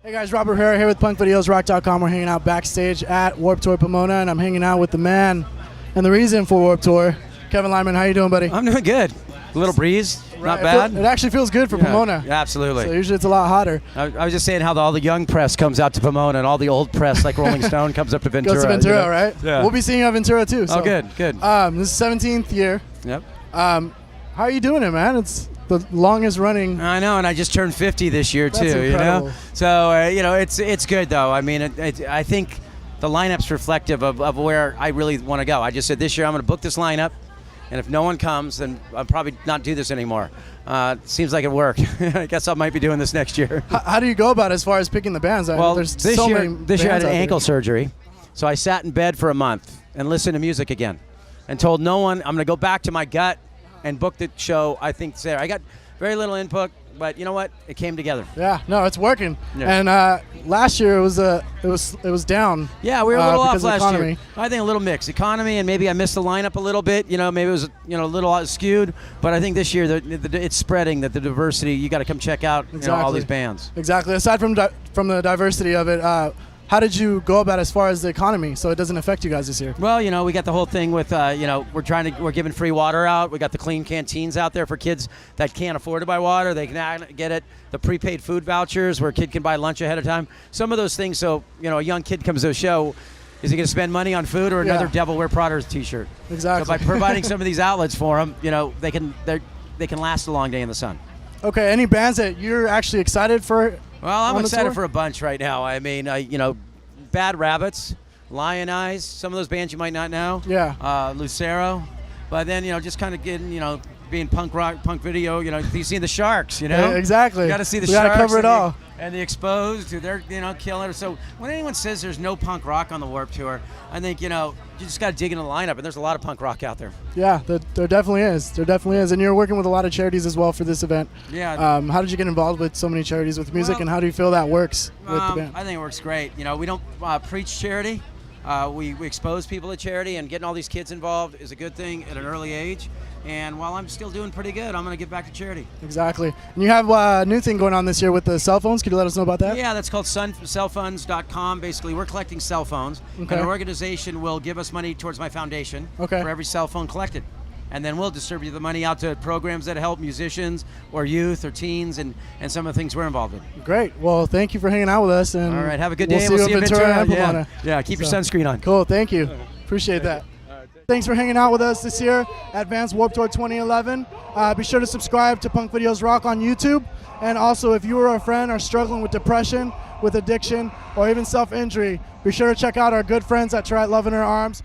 Hey guys, Robert Herrera here with punkvideosrock.com. We're hanging out backstage at Warped Tour Pomona, and I'm hanging out with the man and the reason for Warped Tour, Kevin Lyman. How you doing, buddy? I'm doing good. A little breeze, Right. not bad. It actually feels good for Pomona. Yeah, absolutely. So usually it's a lot hotter. I was just saying how all the young press comes out to Pomona and all the old press, like Rolling Stone, comes up to Ventura. Goes to Ventura, you know? right? Yeah. We'll be seeing you at Ventura too. So. Oh, good. This is 17th year. Yep. How are you doing it, man? It's the longest running. I know, and I just turned 50 this year That's too. incredible. You know, so it's good though. I mean, I think the lineup's reflective of where I really want to go. I just said this year I'm going to book this lineup, and if no one comes, then I'll probably not do this anymore. Seems like it worked. I guess I might be doing this next year. How do you go about it as far as picking the bands? Well, There's this so year many I had bands an out ankle there. surgery, so I sat in bed for a month and listened to music again, and told no one. I'm going to go back to my gut and book the show. I think there. I got very little input, but you know what? It came together. Yeah, no, it's working. Yeah. And last year it was down. Yeah, we were a little off because of last economy. year. I think a little mix, economy, and maybe I missed the lineup a little bit. You know, maybe it was a little skewed. But I think this year it's spreading. That the diversity. You got to come check out all these bands. Exactly. Aside from the diversity of it, how did you go about as far as the economy so it doesn't affect you guys this year? Well, we got the whole thing with we're giving free water out. We got the clean canteens out there for kids that can't afford to buy water. They can get it. The prepaid food vouchers where a kid can buy lunch ahead of time. Some of those things. So a young kid comes to a show. Is he going to spend money on food or another Devil Wear Prada T-shirt? Exactly. So by providing some of these outlets for them, they can last a long day in the sun. Okay. Any bands that you're actually excited for? Well, I'm on the excited tour? for a bunch right now. I mean, Bad Rabbits, Lion Eyes, some of those bands you might not know. Yeah. Lucero. But then, just kind of getting, being punk rock, punk video, you see the Sharks, Yeah, exactly. You got to see the we Sharks. Got to cover it all. And the Exposed, they're, killing it. So when anyone says there's no punk rock on the Warped Tour, I think, you just got to dig into the lineup, and there's a lot of punk rock out there. Yeah, there definitely is. There definitely is. And you're working with a lot of charities as well for this event. Yeah. How did you get involved with so many charities with music, and how do you feel that works with the band? I think it works great. We don't preach charity. We expose people to charity, and getting all these kids involved is a good thing at an early age. And while I'm still doing pretty good, I'm going to give back to charity. Exactly. And you have a new thing going on this year with the cell phones. Could you let us know about that? Yeah, that's called cellphones.com. Basically, we're collecting cell phones. Okay. And an organization will give us money towards my foundation for every cell phone collected. And then we'll distribute the money out to programs that help musicians or youth or teens and some of the things we're involved in. Great. Well, thank you for hanging out with us. And all right, have a good day. We'll see you in Ventura and yeah. Pomona. Yeah, keep your sunscreen on. Cool. Thank you. Appreciate that. Thanks for hanging out with us this year at Vans Warped Tour 2011. Be sure to subscribe to Punk Videos Rock on YouTube. And also, if you or a friend are struggling with depression, with addiction, or even self-injury, be sure to check out our good friends at Try Love in Her Arms.